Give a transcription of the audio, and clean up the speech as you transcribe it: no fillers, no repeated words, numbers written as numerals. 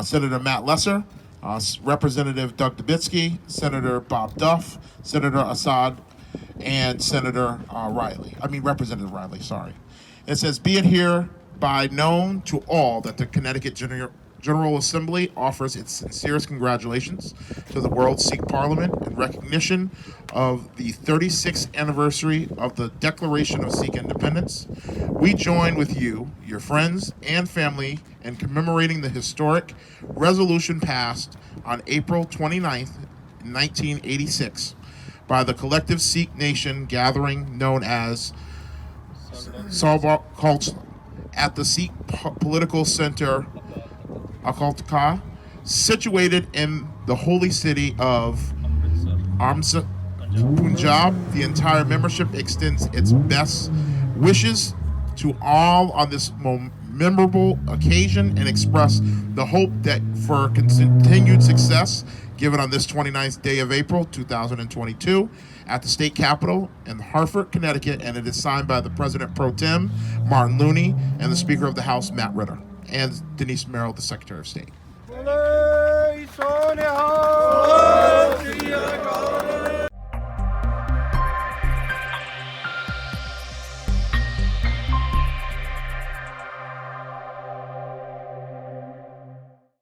Senator Matt Lesser, Representative Doug Dubitsky, Senator Bob Duff, Senator Assad, and Senator Representative Riley, sorry. It says, be it hereby known to all that the Connecticut General Assembly offers its sincerest congratulations to the World Sikh Parliament in recognition of the 36th anniversary of the Declaration of Sikh Independence. We join with you, your friends and family, in commemorating the historic resolution passed on April 29th, 1986 by the collective Sikh nation gathering known as Salva Culture at the Sikh Political Center Akaltaka, situated in the holy city of Amritsar, Punjab. The entire membership extends its best wishes to all on this memorable occasion and express the hope that for continued success given on this 29th day of April 2022 at the state capitol in Hartford, Connecticut, and it is signed by the President Pro Tem, Martin Looney, and the Speaker of the House, Matt Ritter, and Denise Merrill, the Secretary of State.